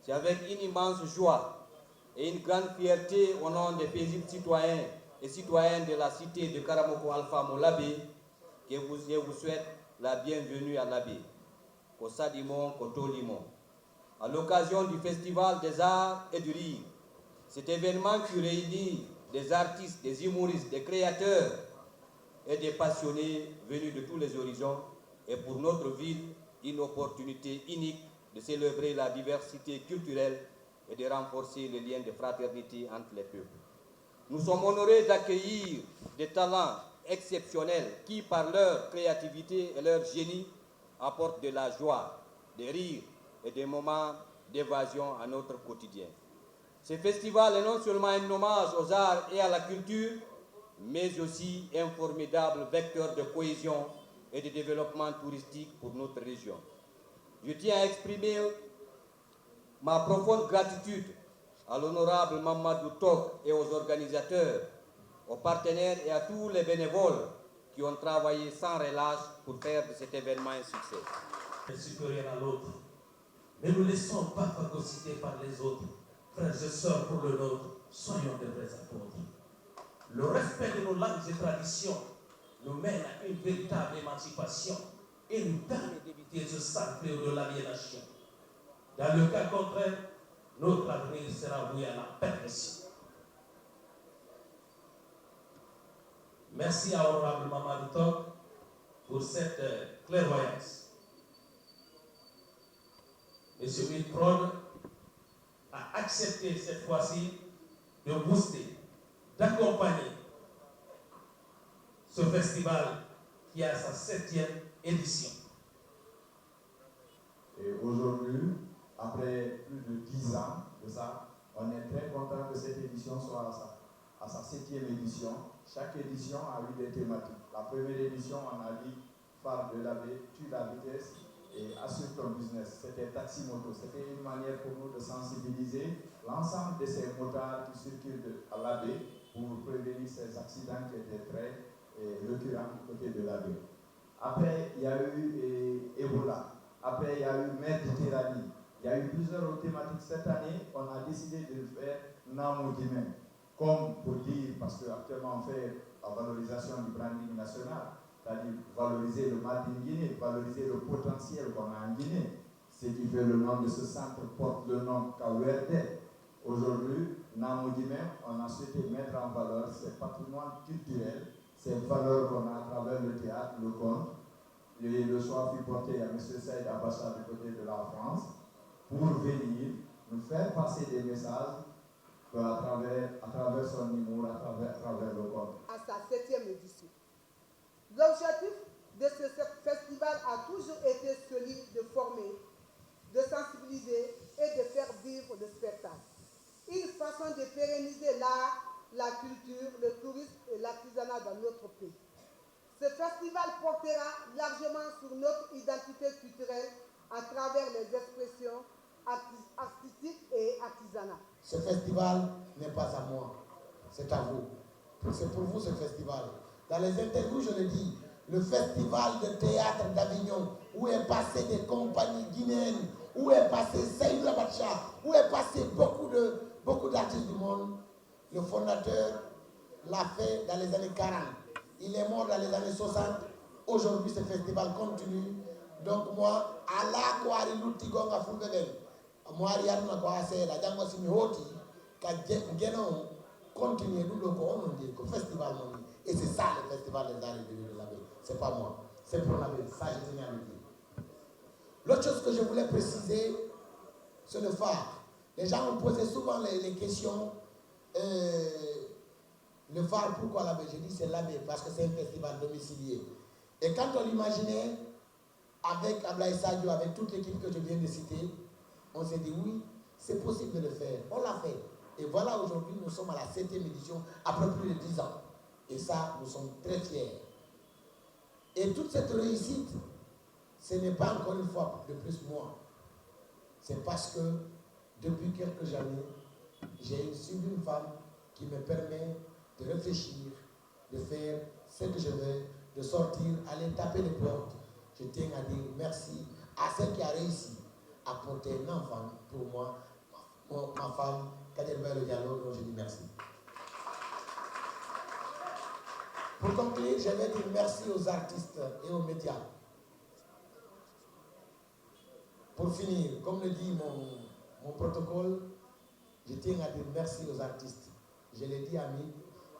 C'est avec une immense joie et une grande fierté au nom des paisibles citoyens et citoyennes de la cité de Karamoko Alpha Molabé que je vous souhaite la bienvenue à l'Abbé, Kosadimon Kotolimon. À l'occasion du Festival des Arts et du Rire, cet événement qui réunit des artistes, des humoristes, des créateurs et des passionnés venus de tous les horizons est pour notre ville une opportunité unique de célébrer la diversité culturelle et de renforcer les liens de fraternité entre les peuples. Nous sommes honorés d'accueillir des talents exceptionnels qui, par leur créativité et leur génie, apportent de la joie, des rires et des moments d'évasion à notre quotidien. Ce festival est non seulement un hommage aux arts et à la culture, mais aussi un formidable vecteur de cohésion et de développement touristique pour notre région. Je tiens à exprimer ma profonde gratitude à l'honorable Mamadou Tok et aux organisateurs, aux partenaires et à tous les bénévoles qui ont travaillé sans relâche pour faire de cet événement un succès. Supérieur à l'autre. Ne nous laissons pas phagocyter par les autres. Frères et sœurs, pour le nôtre, soyons de vrais apôtres. Le respect de nos langues et traditions nous mène à une véritable émancipation et nous permet d'éviter ce sale fléau de l'aliénation. Dans le cas contraire, notre avenir sera voué à la perdition. Merci à Honorable Mamadou Tok pour cette clairvoyance. Monsieur Wilprod a accepté cette fois-ci de booster, d'accompagner ce festival qui a sa 7e édition. Et aujourd'hui, après plus de 10 ans de ça, on est très content que cette édition soit à sa 7e édition. Chaque édition a eu des thématiques. La première édition, on a dit phare de l'Abbé, tue la vitesse et assure ton business. C'était taxi moto. C'était une manière pour nous de sensibiliser l'ensemble de ces motards qui circulent à l'Abbé pour prévenir ces accidents qui étaient très récurrents du côté de l'Abbé. Après, il y a eu Ebola. Après, il y a eu Méditerranée. Il y a eu plusieurs thématiques. Cette année, on a décidé de faire Namo Guinée. Comme pour dire, parce qu'actuellement on fait la valorisation du branding national, c'est-à-dire valoriser le Made in Guinée, valoriser le potentiel qu'on a en Guinée. Ce qui fait le nom de ce centre porte le nom Kawerde. Aujourd'hui, Namo Guinée, on a souhaité mettre en valeur ce patrimoine culturel, ces valeurs qu'on a à travers le théâtre, le conte. Le choix fut porté à M. Saïd Abacha du côté de la France pour venir nous faire passer des messages à travers son humour, à travers le conte. À sa 7e édition. L'objectif de ce festival a toujours été celui de former, de sensibiliser et de faire vivre le spectacle. Une façon de pérenniser l'art, la culture, le tourisme et l'artisanat dans notre pays. Ce festival portera largement sur notre identité culturelle à travers les expressions artistiques et artisanales. Ce festival n'est pas à moi, c'est à vous. C'est pour vous ce festival. Dans les interviews, je le dis, le festival de théâtre d'Avignon, où est passé des compagnies guinéennes, où est passé Seydou Abacha, où est passé beaucoup d'artistes du monde, le fondateur l'a fait dans les années 40. Il est mort dans les années 60. Aujourd'hui, ce festival continue. Donc moi, à la Kouari Loutigonga Fulbeden, moi, il y a une chose qui continuer le festival. Et c'est ça le festival des arts et de l'Abbé. C'est pas moi, c'est pour l'Abbé. Ça, je tenais à le dire. L'autre chose que je voulais préciser, c'est le phare. Les gens ont posé souvent les questions. Le phare, pourquoi l'Abbé? Je dis c'est l'Abbé parce que c'est un festival domicilié. Et quand on l'imaginait, avec Ablaye Sadio, avec toute l'équipe que je viens de citer, on s'est dit oui, c'est possible de le faire. On l'a fait. Et voilà, aujourd'hui, nous sommes à la 7e édition, après plus de 10 ans. Et ça, nous sommes très fiers. Et toute cette réussite, ce n'est pas encore une fois de plus moi. C'est parce que, depuis quelques années, j'ai suivi une femme qui me permet de réfléchir, de faire ce que je veux, de sortir, aller taper les portes. Je tiens à dire merci à celle qui a réussi apporté un enfant pour moi, ma femme, Kader Le Diallo, donc je dis merci. Pour conclure, je vais dire merci aux artistes et aux médias. Pour finir, comme le dit mon protocole, je tiens à dire merci aux artistes. Je l'ai dit à Mid,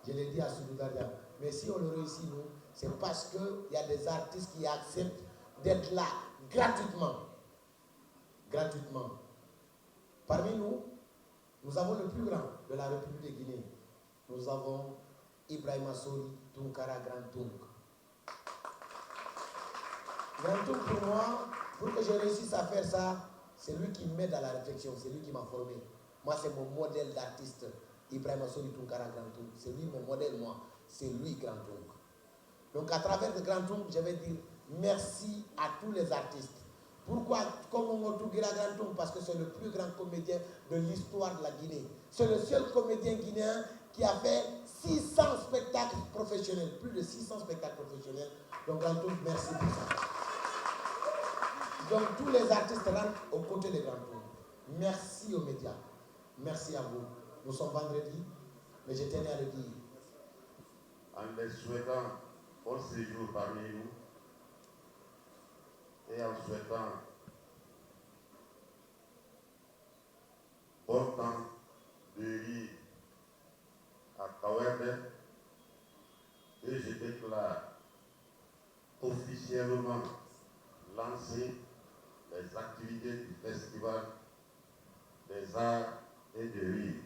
je l'ai dit à Soudoudadia. Mais si on le réussit, nous, c'est parce qu'il y a des artistes qui acceptent d'être là gratuitement. Gratuitement. Parmi nous, nous avons le plus grand de la République de Guinée. Nous avons Ibrahima Soli Tunkara Grand Tunk. Grand Tunk, pour moi, pour que je réussisse à faire ça, c'est lui qui m'aide à la réflexion, c'est lui qui m'a formé. Moi, c'est mon modèle d'artiste, Ibrahima Soli Tunkara Grand Tunk. C'est lui mon modèle, moi. C'est lui Grand Tunk. Donc, à travers le Grand Tunk, je vais dire merci à tous les artistes. Pourquoi Komongo Tougira Grand Tunk? Parce que c'est le plus grand comédien de l'histoire de la Guinée. C'est le seul comédien guinéen qui a fait 600 spectacles professionnels, plus de 600 spectacles professionnels. Donc, Grand Tunk, merci pour ça. Donc, tous les artistes rentrent aux côtés de Grand Tunk. Merci aux médias. Merci à vous. Nous sommes vendredi, mais je tenais à le dire. En les souhaitant bon séjour parmi nous et en souhaitant bon temps de riz à Kawende, et je déclare officiellement lancer les activités du Festival des Arts et de Rire.